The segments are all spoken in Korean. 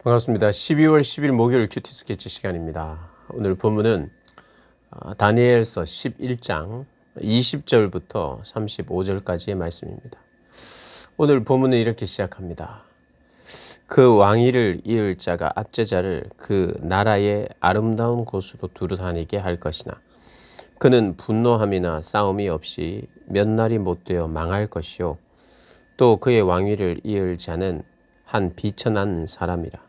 반갑습니다. 12월 10일 목요일 큐티 스케치 시간입니다. 오늘 본문은 다니엘서 11장 20절부터 35절까지의 말씀입니다. 오늘 본문은 이렇게 시작합니다. 그 왕위를 이을 자가 압제자를 그 나라의 아름다운 곳으로 두루 다니게 할 것이나 그는 분노함이나 싸움이 없이 몇 날이 못되어 망할 것이요 또 그의 왕위를 이을 자는 한 비천한 사람이라.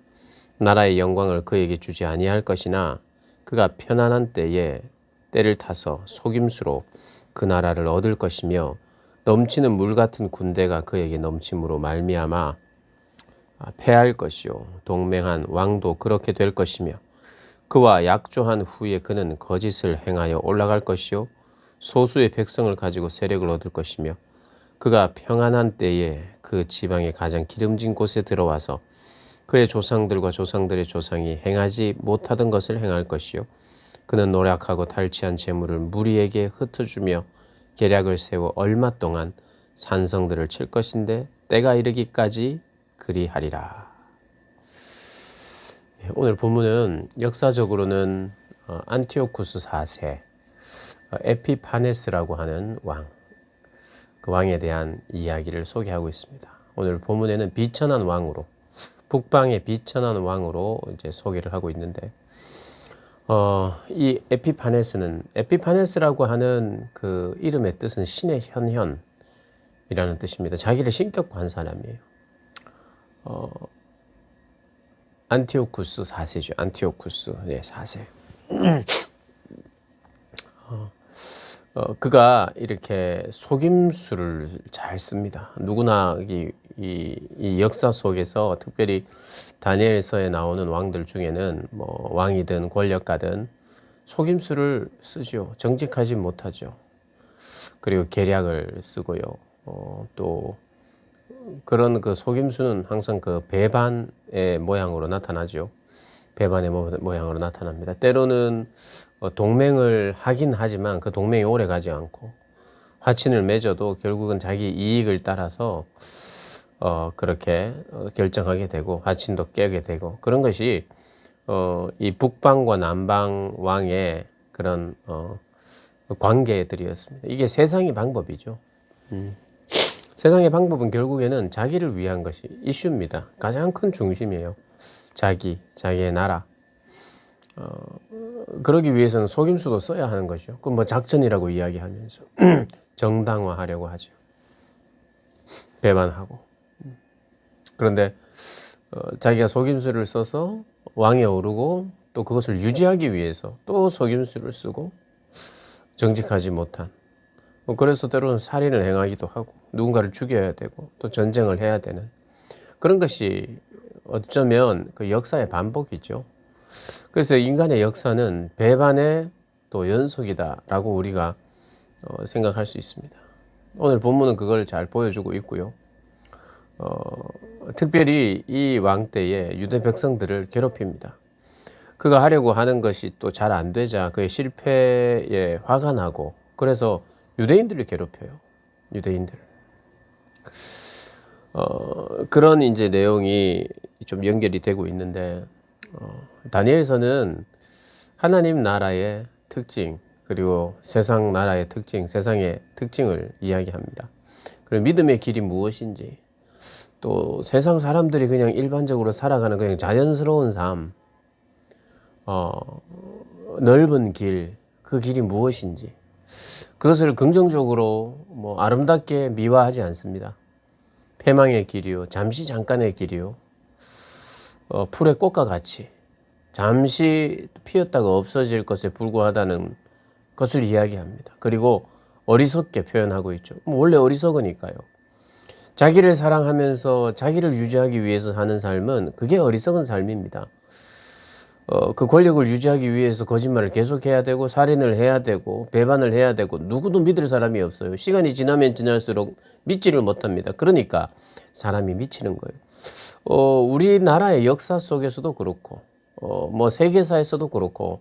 나라의 영광을 그에게 주지 아니할 것이나 그가 편안한 때에 때를 타서 속임수로 그 나라를 얻을 것이며 넘치는 물 같은 군대가 그에게 넘침으로 말미암아 패할 것이요 동맹한 왕도 그렇게 될 것이며 그와 약조한 후에 그는 거짓을 행하여 올라갈 것이요 소수의 백성을 가지고 세력을 얻을 것이며 그가 평안한 때에 그 지방의 가장 기름진 곳에 들어와서 그의 조상들과 조상들의 조상이 행하지 못하던 것을 행할 것이요 그는 노력하고 탈취한 재물을 무리에게 흩어주며 계략을 세워 얼마 동안 산성들을 칠 것인데 때가 이르기까지 그리하리라. 오늘 본문은 역사적으로는 안티오쿠스 4세 에피파네스라고 하는 왕, 그 왕에 대한 이야기를 소개하고 있습니다. 오늘 본문에는 비천한 왕으로, 북방의 비천한 왕으로 이제 소개를 하고 있는데, 이 에피파네스라고 하는 그 이름의 뜻은 신의 현현이라는 뜻입니다. 자기를 신격화한 사람이에요. 안티오쿠스 4세죠. 안티오쿠스 4세. 그가 이렇게 속임수를 잘 씁니다. 누구나 이 역사 속에서 특별히 다니엘서에 나오는 왕들 중에는 뭐 왕이든 권력가든 속임수를 쓰죠. 정직하지 못하죠. 그리고 계략을 쓰고요. 또 그런 그 속임수는 항상 그 배반의 모양으로 나타나죠. 배반의 모양으로 나타납니다. 때로는 동맹을 하긴 하지만 그 동맹이 오래 가지 않고 화친을 맺어도 결국은 자기 이익을 따라서 그렇게 결정하게 되고 화친도 깨게 되고 그런 것이 이 북방과 남방 왕의 그런 관계들이었습니다. 이게 세상의 방법이죠. 세상의 방법은 결국에는 자기를 위한 것이 이슈입니다. 가장 큰 중심이에요. 자기의 나라. 그러기 위해서는 속임수도 써야 하는 것이죠. 그건 뭐 작전이라고 이야기하면서 정당화하려고 하죠. 배반하고. 그런데 자기가 속임수를 써서 왕에 오르고 또 그것을 유지하기 위해서 또 속임수를 쓰고 정직하지 못한. 그래서 때로는 살인을 행하기도 하고 누군가를 죽여야 되고 또 전쟁을 해야 되는 그런 것이 어쩌면 그 역사의 반복이죠. 그래서 인간의 역사는 배반의 또 연속이다라고 우리가 생각할 수 있습니다. 오늘 본문은 그걸 잘 보여주고 있고요. 특별히 이 왕 때에 유대 백성들을 괴롭힙니다. 그가 하려고 하는 것이 또 잘 안 되자 그의 실패에 화가 나고 그래서 유대인들을 괴롭혀요. 유대인들. 그런 이제 내용이 좀 연결이 되고 있는데 다니엘서는 하나님 나라의 특징 그리고 세상 나라의 특징, 세상의 특징을 이야기합니다. 그리고 믿음의 길이 무엇인지 또 세상 사람들이 그냥 일반적으로 살아가는 그냥 자연스러운 삶, 넓은 길, 그 길이 무엇인지 그것을 긍정적으로 뭐 아름답게 미화하지 않습니다. 패망의 길이요, 잠깐의 길이요, 풀의 꽃과 같이 잠시 피었다가 없어질 것에 불과하다는 것을 이야기합니다. 그리고 어리석게 표현하고 있죠. 원래 어리석으니까요. 자기를 사랑하면서 자기를 유지하기 위해서 사는 삶은 그게 어리석은 삶입니다. 그 권력을 유지하기 위해서 거짓말을 계속해야 되고 살인을 해야 되고 배반을 해야 되고 누구도 믿을 사람이 없어요. 시간이 지나면 지날수록 믿지를 못합니다. 그러니까 사람이 미치는 거예요. 우리나라의 역사 속에서도 그렇고 뭐 세계사에서도 그렇고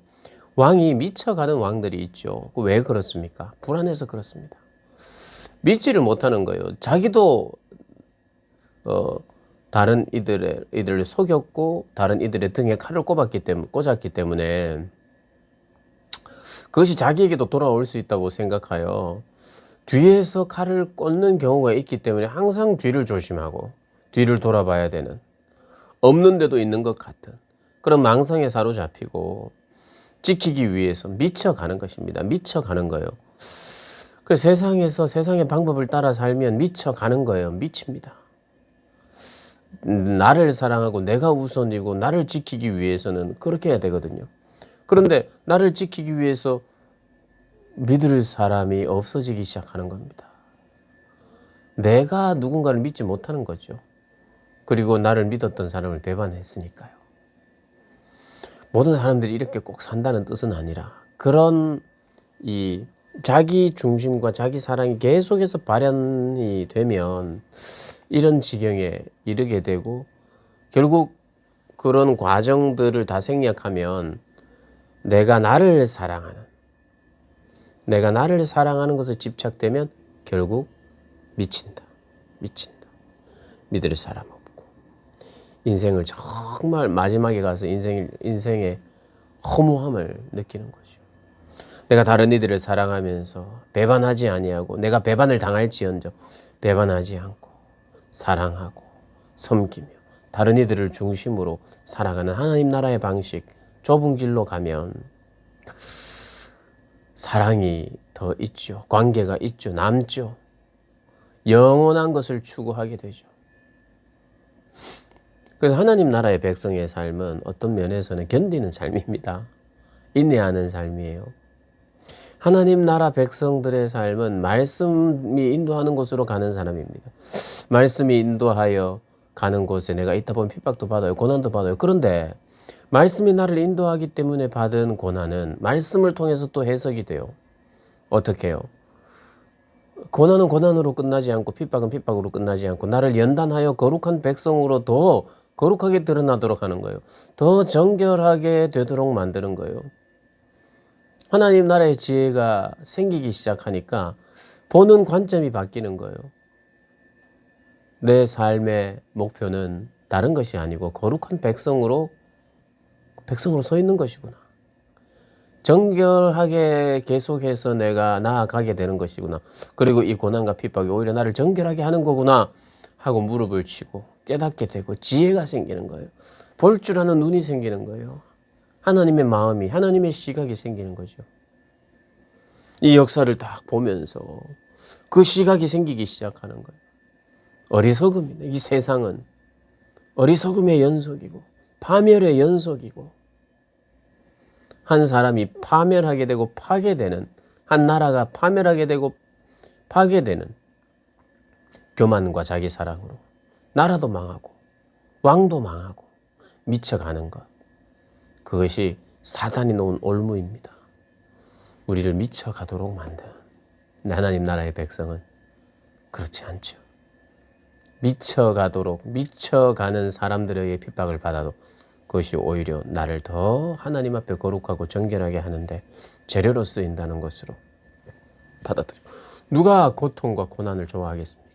왕이 미쳐가는 왕들이 있죠. 왜 그렇습니까? 불안해서 그렇습니다. 믿지를 못하는 거예요. 자기도 다른 이들을 속였고 다른 이들의 등에 칼을 꽂았기 때문에 그것이 자기에게도 돌아올 수 있다고 생각하여 뒤에서 칼을 꽂는 경우가 있기 때문에 항상 뒤를 조심하고 뒤를 돌아봐야 되는, 없는 데도 있는 것 같은 그런 망상에 사로잡히고 지키기 위해서 미쳐가는 것입니다. 미쳐가는 거예요. 그래서 세상에서 세상의 방법을 따라 살면 미쳐가는 거예요. 미칩니다. 나를 사랑하고 내가 우선이고 나를 지키기 위해서는 그렇게 해야 되거든요. 그런데 나를 지키기 위해서 믿을 사람이 없어지기 시작하는 겁니다. 내가 누군가를 믿지 못하는 거죠. 그리고 나를 믿었던 사람을 배반했으니까요. 모든 사람들이 이렇게 꼭 산다는 뜻은 아니라 그런 이 자기 중심과 자기 사랑이 계속해서 발현이 되면 이런 지경에 이르게 되고 결국 그런 과정들을 다 생략하면 내가 나를 사랑하는 것에 집착되면 결국 미친다. 믿을 사람 없고 인생을 정말 마지막에 가서 인생의 허무함을 느끼는 거죠. 내가 다른 이들을 사랑하면서 배반하지 아니하고 내가 배반을 당할지언정 배반하지 않고 사랑하고 섬기며 다른 이들을 중심으로 살아가는 하나님 나라의 방식, 좁은 길로 가면 사랑이 더 있죠. 관계가 있죠. 남죠. 영원한 것을 추구하게 되죠. 그래서 하나님 나라의 백성의 삶은 어떤 면에서는 견디는 삶입니다. 인내하는 삶이에요. 하나님 나라 백성들의 삶은 말씀이 인도하는 곳으로 가는 사람입니다. 말씀이 인도하여 가는 곳에 내가 있다 보면 핍박도 받아요. 고난도 받아요. 그런데 말씀이 나를 인도하기 때문에 받은 고난은 말씀을 통해서 또 해석이 돼요. 어떻게 해요? 고난은 고난으로 끝나지 않고 핍박은 핍박으로 끝나지 않고 나를 연단하여 거룩한 백성으로 더 거룩하게 드러나도록 하는 거예요. 더 정결하게 되도록 만드는 거예요. 하나님 나라의 지혜가 생기기 시작하니까 보는 관점이 바뀌는 거예요. 내 삶의 목표는 다른 것이 아니고 거룩한 백성으로 서 있는 것이구나. 정결하게 계속해서 내가 나아가게 되는 것이구나. 그리고 이 고난과 핍박이 오히려 나를 정결하게 하는 거구나 하고 무릎을 치고 깨닫게 되고 지혜가 생기는 거예요. 볼 줄 아는 눈이 생기는 거예요. 하나님의 마음이, 하나님의 시각이 생기는 거죠. 이 역사를 딱 보면서 그 시각이 생기기 시작하는 거예요. 어리석음이네. 이 세상은 어리석음의 연속이고 파멸의 연속이고 한 사람이 파멸하게 되고 파괴되는, 한 나라가 파멸하게 되고 파괴되는 교만과 자기 사랑으로 나라도 망하고 왕도 망하고 미쳐가는 것. 그것이 사단이 놓은 올무입니다. 우리를 미쳐가도록 만드는. 하나님 나라의 백성은 그렇지 않죠. 미쳐가는 사람들에게 핍박을 받아도 그것이 오히려 나를 더 하나님 앞에 거룩하고 정결하게 하는데 재료로 쓰인다는 것으로 받아들이고. 누가 고통과 고난을 좋아하겠습니까?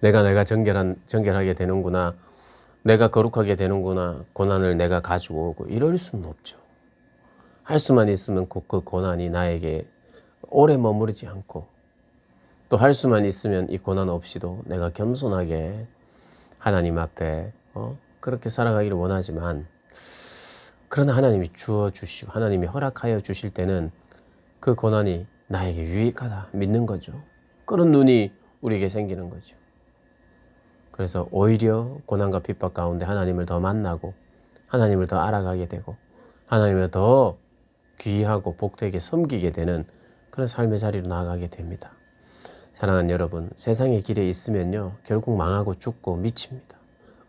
내가 정결하게 되는구나, 내가 거룩하게 되는구나, 고난을 내가 가지고 오고 이럴 수는 없죠. 할 수만 있으면 그 고난이 나에게 오래 머무르지 않고, 또 할 수만 있으면 이 고난 없이도 내가 겸손하게 하나님 앞에 그렇게 살아가기를 원하지만, 그러나 하나님이 주어주시고 하나님이 허락하여 주실 때는 그 고난이 나에게 유익하다 믿는 거죠. 그런 눈이 우리에게 생기는 거죠. 그래서 오히려 고난과 핍박 가운데 하나님을 더 만나고 하나님을 더 알아가게 되고 하나님을 더 귀하고 복되게 섬기게 되는 그런 삶의 자리로 나아가게 됩니다. 사랑하는 여러분, 세상의 길에 있으면요 결국 망하고 죽고 미칩니다.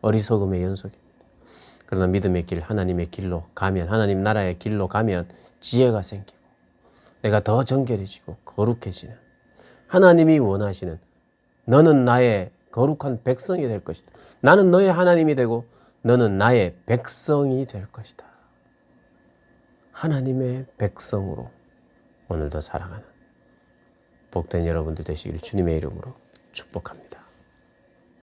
어리석음의 연속입니다. 그러나 믿음의 길, 하나님의 길로 가면, 하나님 나라의 길로 가면 지혜가 생기고 내가 더 정결해지고 거룩해지는, 하나님이 원하시는, 너는 나의 거룩한 백성이 될 것이다. 나는 너의 하나님이 되고 너는 나의 백성이 될 것이다. 하나님의 백성으로 오늘도 살아가는 복된 여러분들 되시기를 주님의 이름으로 축복합니다.